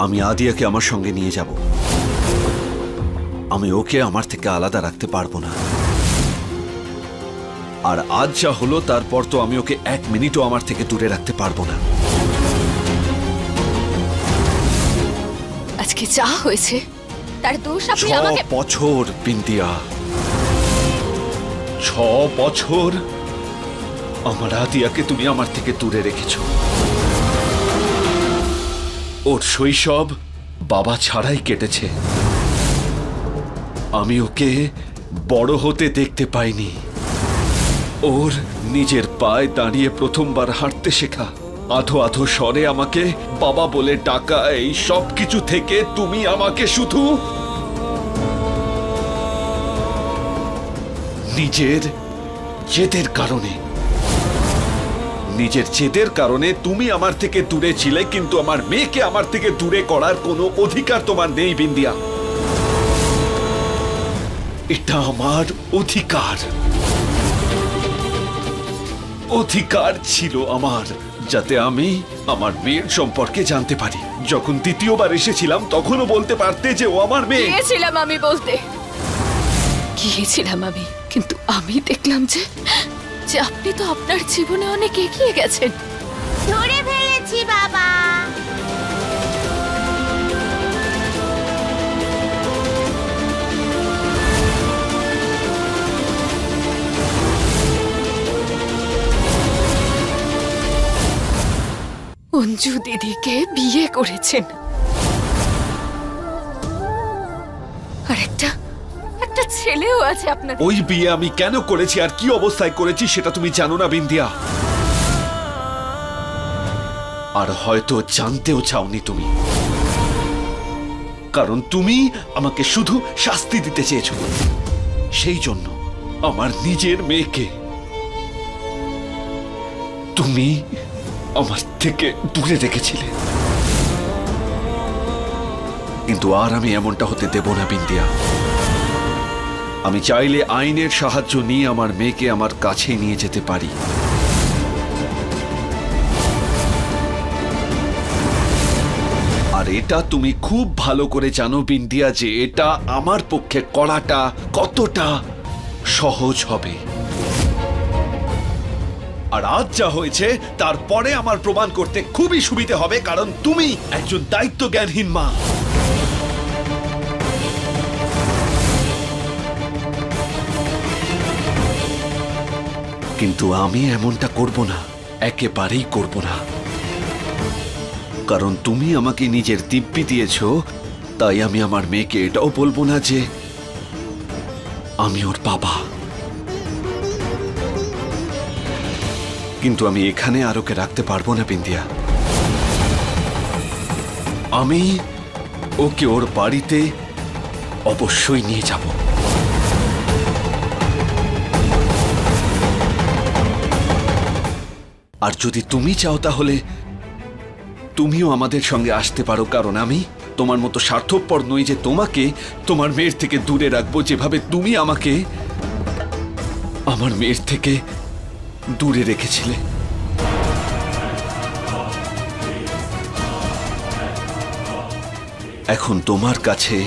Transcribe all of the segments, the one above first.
আমি আদিয়াকে আমার সঙ্গে নিয়ে যাব। আমি ওকে আমার থেকে আলাদা রাখতে পারবো না। আর আজ যা হলো তারপর তো আমি ওকে 1 মিনিটও আমার থেকে দূরে রাখতে পারবো না। আজকে যা হয়েছে তার দোষ আপনি আমাকে। 6 বছর বিন্দিয়া, 6 বছর আমার আদিয়াকে তুমি আমার থেকে দূরে রেখেছ। ওর শৈশব বাবা ছাড়াই কেটেছে। আমি ওকে বড় হতে দেখতে পাইনি। ওর নিজের পায়ে দাঁড়িয়ে প্রথমবার হাঁটতে শেখা, আধো আধো স্বরে আমাকে বাবা বলে ডাকা, এই সব কিছু থেকে তুমি আমাকে শুধু নিজের জেদের কারণে তুমি আমার থেকে দূরে ছিলে, কিন্তু আমার মেয়েকে আমার থেকে দূরে করার কোনো অধিকার তোমার নেই বিন্দিয়া। এটা আমার অধিকার ছিল আমার, যাতে আমি আমার মেয়ের সম্পর্কে জানতে পারি। যখন দ্বিতীয়বার এসেছিলাম তখনও বলতে পারতে যে ও আমার মেয়ে। গিয়েছিলাম আমি, কিন্তু আমি দেখলাম যে আপনি তো আপনার জীবনে অনেক এগিয়ে গেছেন। ধরে ফেলেছি বাবা। অঞ্জু দিদিকে বিয়ে করেছেন, আর একটা ছেলেও আছে আপনার। ওই বিয়ে আমি কেন করেছি আর কি অবস্থায় করেছি সেটা তুমি জানো না বিন্দিয়া, আর হয়তো জানতেও চাওনি তুমি, কারণ তুমি আমাকে শুধু শাস্তি দিতে চেয়েছো। সেই জন্য আমার নিজের মেয়েকে তুমি আমার থেকে দূরে রেখেছিলে। কিন্তু আর আমি এমনটা হতে দেব না বিন্দিয়া। আমি চাইলে আইনের সাহায্য নিয়ে আমার মেয়েকে আমার কাছে নিয়ে যেতে পারি। আর এটা তুমি খুব ভালো করে জানো বিন্দিয়া যে এটা আমার পক্ষে করাটা কতটা সহজ হবে। আর আজ যা হয়েছে তারপরে আমার প্রমাণ করতে খুবই সুবিধা হবে, কারণ তুমি একজন দায়িত্ব জ্ঞানহীন মা। কিন্তু আমি এমনটা করব না, একেবারেই করব না, কারণ তুমি আমাকে নিজের দিব্যি দিয়েছ। তাই আমি আমার মেয়েকে এটাও বলবো না যে আমি ওর বাবা। কিন্তু আমি এখানে আর ওকে রাখতে পারবো না বিন্দিয়া। আমি ওকে ওর বাড়িতে অবশ্যই নিয়ে যাব। আর যদি তুমি চাও তাহলে তুমিও আমাদের সঙ্গে আসতে পারো, কারণ আমি তোমার মতো স্বার্থপর নই যে তোমাকে তোমার মেয়ের থেকে দূরে রাখবো, যেভাবে তুমি আমাকে আমার মেয়ের থেকে দূরে রেখেছিলে। এখন তোমার কাছে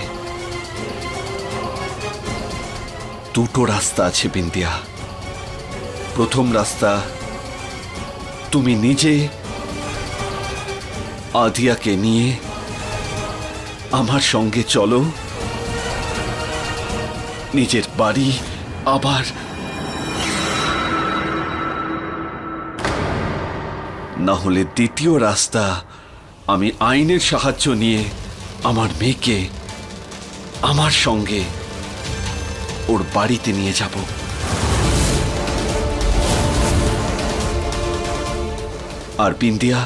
দুটো রাস্তা আছে বিন্দিয়া। প্রথম রাস্তা, তুমি নিজে আদিয়াকে নিয়ে আমার সঙ্গে চলো নিজের বাড়ি। আবার না হলে দ্বিতীয় রাস্তা, আমি আইনের সাহায্য নিয়ে আমার মেয়েকে আমার সঙ্গে ওর বাড়িতে নিয়ে যাব। আর বিন্দিয়া,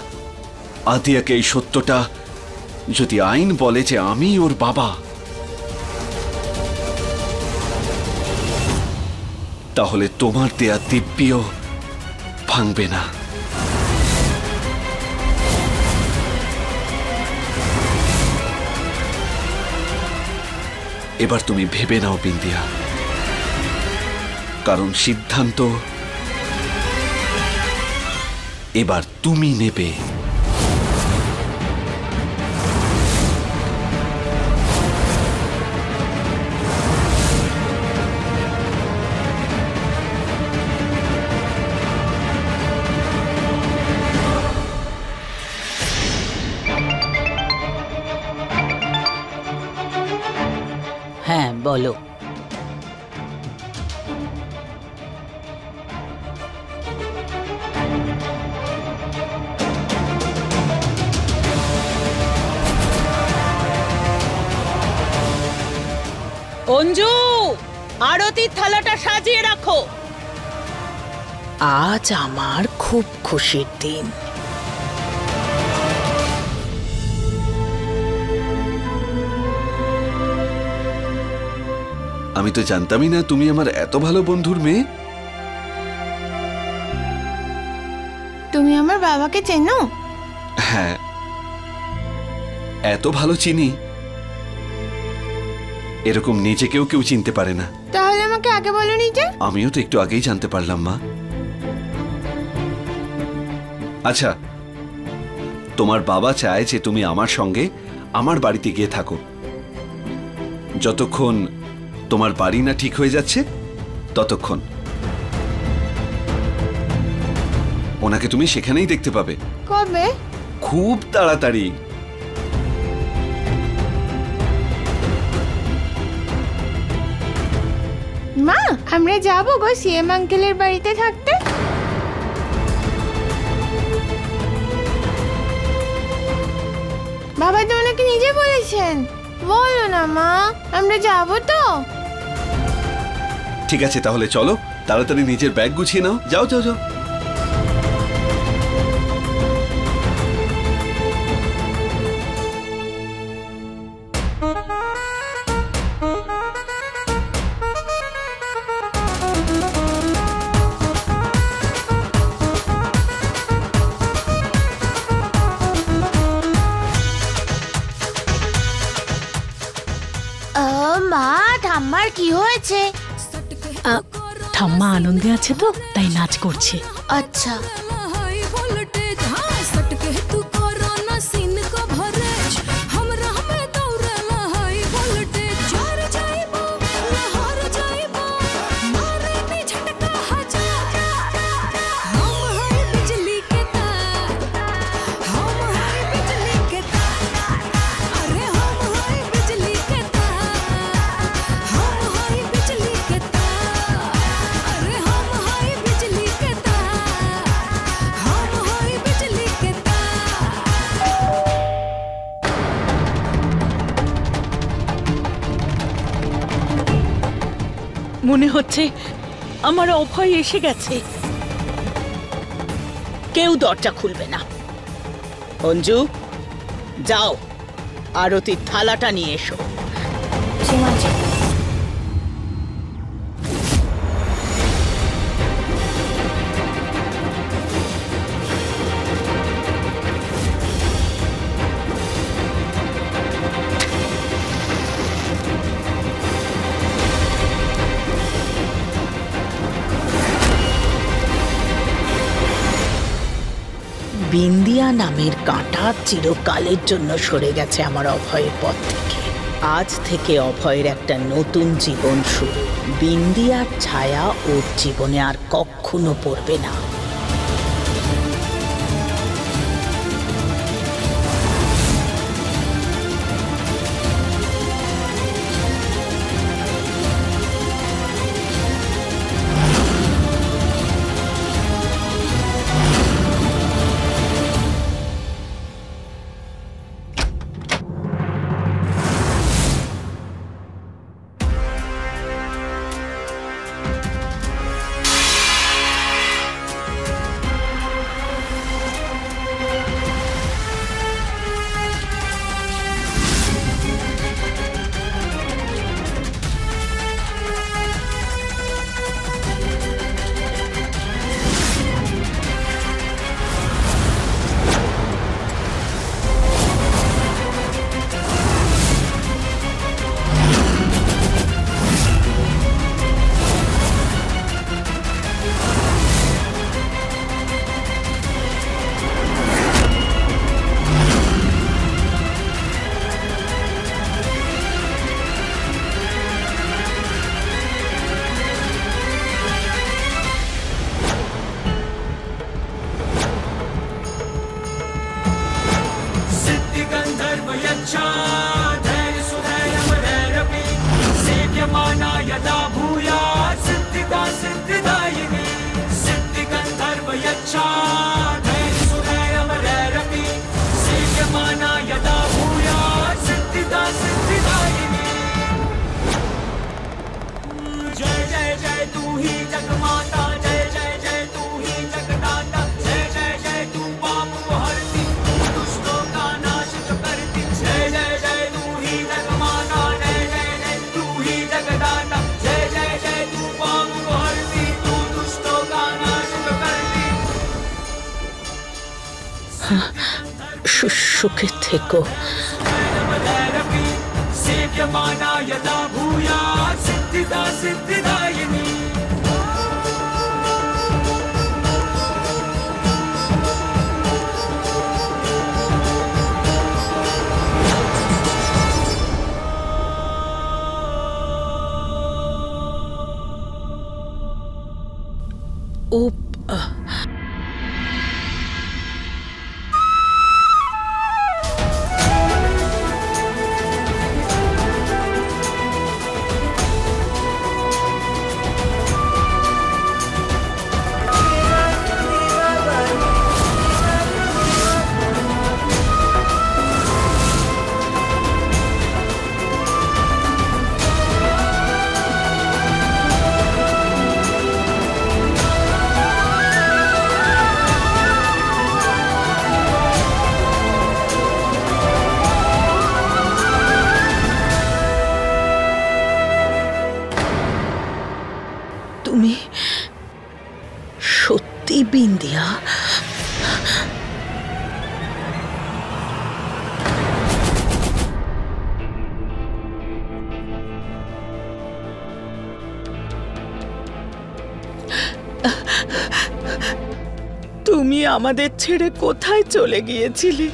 আদিয়াকে এই সত্যটা যদি আইন বলে যে আমি ওর বাবা, তাহলে তোমার দেয়া দিব্যিও ভাঙবে না। এবার তুমি ভেবে নাও বিন্দিয়া, কারণ সিদ্ধান্ত এবার তুমি নেবে। বলো। অঞ্জু, আরতির থালাটা সাজিয়ে রাখো। আজ আমার খুব খুশির দিন। আমি তো জানতামই না তুমি আমার এত ভালো বন্ধুর মেয়ে। তুমি আমার বাবাকে চেনো? হ্যাঁ, এত ভালো চিনি এরকম নিজেকেও কেউ চিনতে পারে না। তাহলে আমাকে আগে বলোনি যে? আমিও তো একটু আগেই জানতে পারলাম মা। আচ্ছা, তোমার বাবা চায় যে তুমি আমার সঙ্গে আমার বাড়িতে গিয়ে থাকো, যতক্ষণ তোমার বাড়ি না ঠিক হয়ে যাচ্ছে ততক্ষণ। ওনাকে তুমি সেখানেই দেখতে পাবে। কবে? খুব তাড়াতাড়ি। মা, আমরা যাবো গো সিএম আঙ্কেলের বাড়িতে থাকতে। বাবা তো ওনাকে নিজে বলেছেন। বলো না মা, আমরা যাবো তো? ঠিক আছে, তাহলে চলো, তাড়াতাড়ি নিজের ব্যাগ গুছিয়ে নাও। যাও যাও যাও। মা, ঠাম্মার কি হয়েছে? ঠাম্মা আনন্দে আছে তো, তাই নাচ করছে। আচ্ছা। মনে হচ্ছে আমার অভয় এসে গেছে। কেউ দরজা খুলবে না। অঞ্জু, যাও আরতির থালাটা নিয়ে এসো। বিন্দিয়া নামের কাঁটা চিরকালের জন্য সরে গেছে আমার অভয়ের পথ থেকে। আজ থেকে অভয়ের একটা নতুন জীবন শুরু। বিন্দিয়ার ছায়া ওর জীবনে আর কখনো পড়বে না। সুখে থেকো। ও তুমি সত্যি বিন্দিয়া? তুমি আমাদের ছেড়ে কোথায় চলে গিয়েছিলে?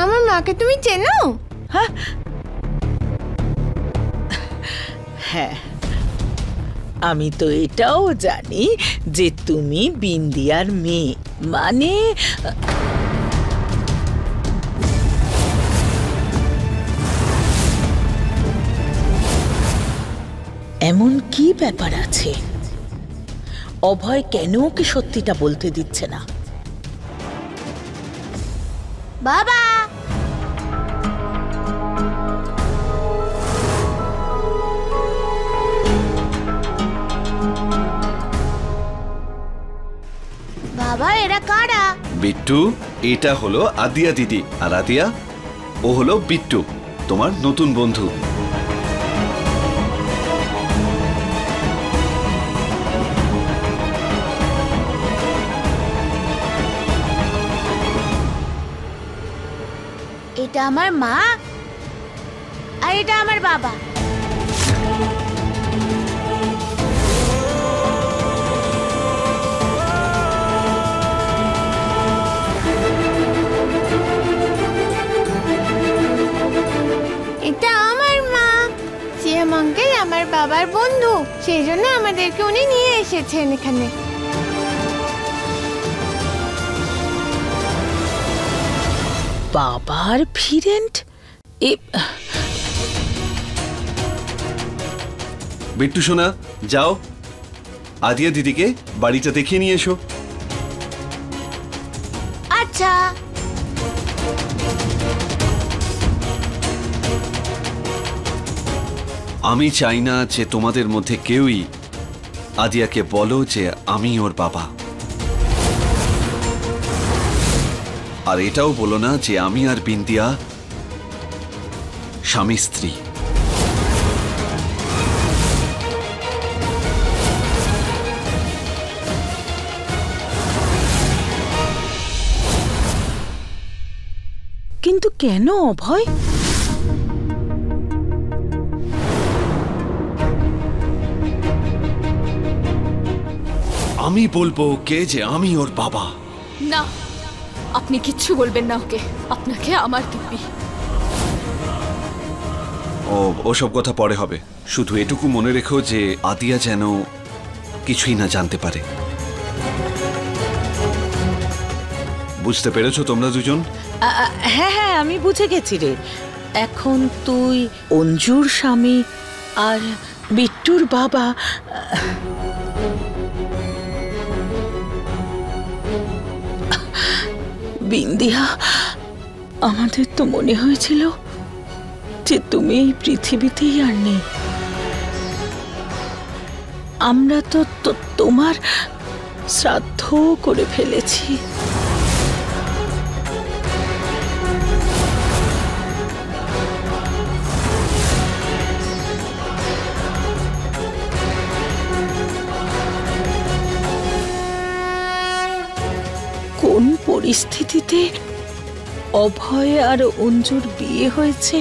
আমার মাকে তুমি চেনো? হ্যাঁ, আমি তো এটাও জানি যে তুমি বিন্দিয়ার মেয়ে, মানে এমন কি ব্যাপার আছে? অভয় কেন ওকে সত্যিটা বলতে দিচ্ছে না? বাবা, বাবা এরা কারা? বিট্টু, এটা হলো আদিয়া দিদি, আর আদিয়া ও হলো বিট্টু, তোমার নতুন বন্ধু। এটা আমার মা আর এটা আমার বাবা। এটা আমার মা। সিয়াম আঙ্কেল আমার বাবার বন্ধু, সেই জন্য আমাদেরকে উনি নিয়ে এসেছেন এখানে। বাবার ফিরেন্ট? বিট্টু সোনা, যাও আদিয়া দিদিকে বাড়িটা দেখিয়ে নিয়ে এসো। আচ্ছা। আমি চাই না যে তোমাদের মধ্যে কেউই আদিয়াকে বলো যে আমি ওর বাবা, আর এটাও বলো না যে আমি আর বিন্দিয়া স্বামী স্ত্রী। কিন্তু কেন অভয়? আমি বলবো কে যে আমি ওর বাবা। না, আপনি কিচ্ছু বলবেন না ওকে, আপনাকে আমার দিব্যি। ওসব কথা পরে হবে, শুধু এটুকু মনে রেখো যে আদিয়া যেন কিছুই না জানতে পারে। বুঝতে পেরেছো তোমরা দুজন? হ্যাঁ হ্যাঁ, আমি বুঝে গেছি রে। এখন তুই অঞ্জুর স্বামী আর বিট্টুর বাবা। বিন্দিয়া, আমাদের তো মনে হয়েছিল যে তুমি এই পৃথিবীতেই আর নেই। আমরা তো তোমার শ্রাদ্ধ করে ফেলেছি। কোন পরিস্থিতিতে অভয় আর অঞ্জুর বিয়ে হয়েছে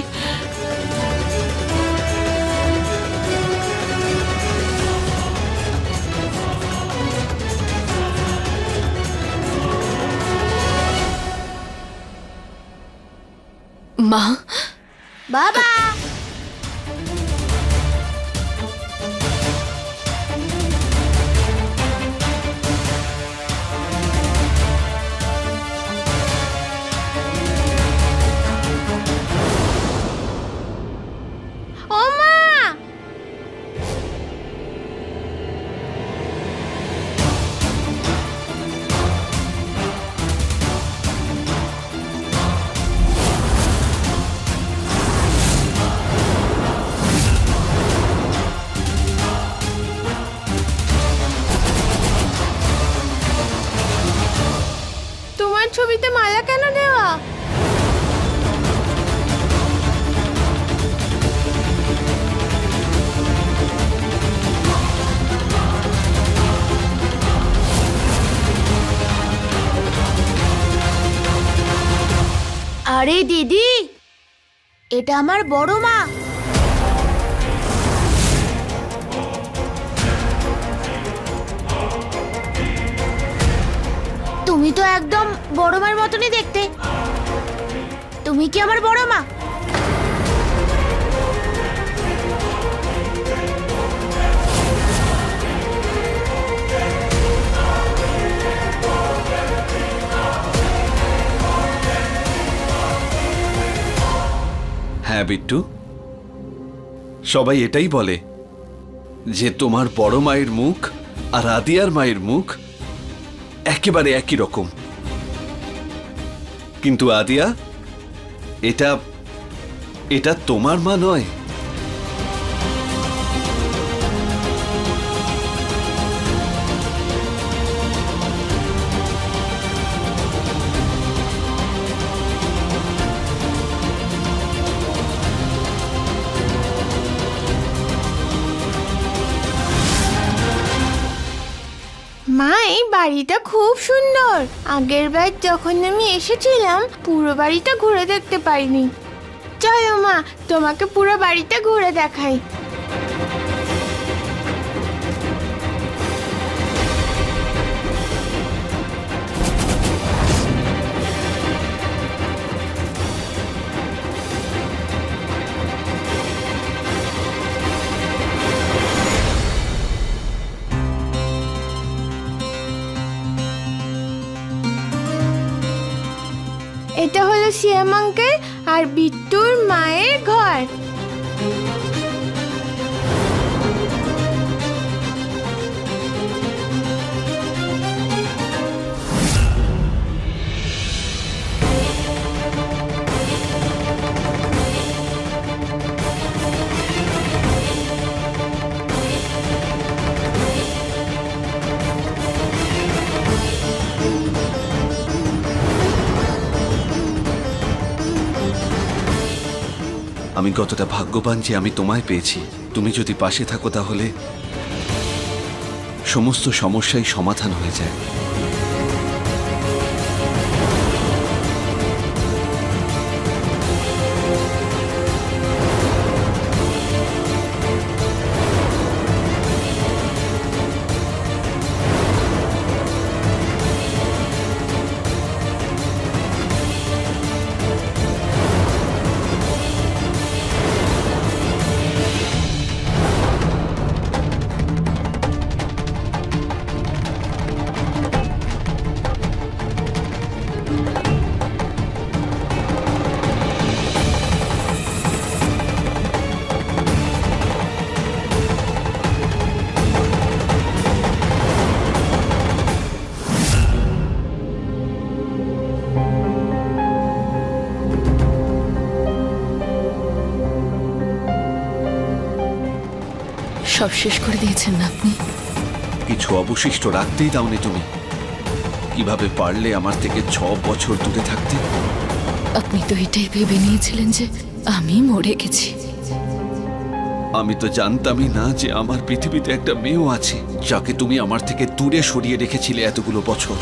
মা, বাবা, ও মা, তোমার ছবিতে মালা কেন দেওয়া? আরে দিদি, এটা আমার বড় মা। তুমি তো একদম বড় মার মতনই দেখতে। তুমি কি আমার বড় মা? হ্যাঁ বিট্টু, সবাই এটাই বলে যে তোমার বড় মায়ের মুখ আর আদিয়ার মায়ের মুখ একেবারে একই রকম। কিন্তু আদিয়া, এটা এটা তোমার মা নয়। মা, এই বাড়িটা খুব সুন্দর। আগের বার যখন আমি এসেছিলাম পুরো বাড়িটা ঘুরে দেখতে পারিনি। চলো মা, তোমাকে পুরো বাড়িটা ঘুরে দেখাই। এটা হলো শ্যাম আঙ্কেল আর বিট্টুর মায়ের ঘর। আমি কতটা ভাগ্যবান যে আমি তোমায় পেয়েছি। তুমি যদি পাশে থাকো তাহলে সমস্ত সমস্যাই সমাধান হয়ে যায়। সব শেষ করে দিয়েছেন না আপনি? কিছু অবশিষ্ট রাখতেই দাওনি তুমি। কিভাবে পারলে আমার থেকে 6 বছর দূরে থাকতে? আপনি তো এটাই ভেবে নিয়েছিলেন যে আমি মরে গেছি। আমি তো জানতামই না যে আমার পৃথিবীতে একটা মেয়েও আছে যাকে তুমি আমার থেকে দূরে সরিয়ে রেখেছিলে এতগুলো বছর।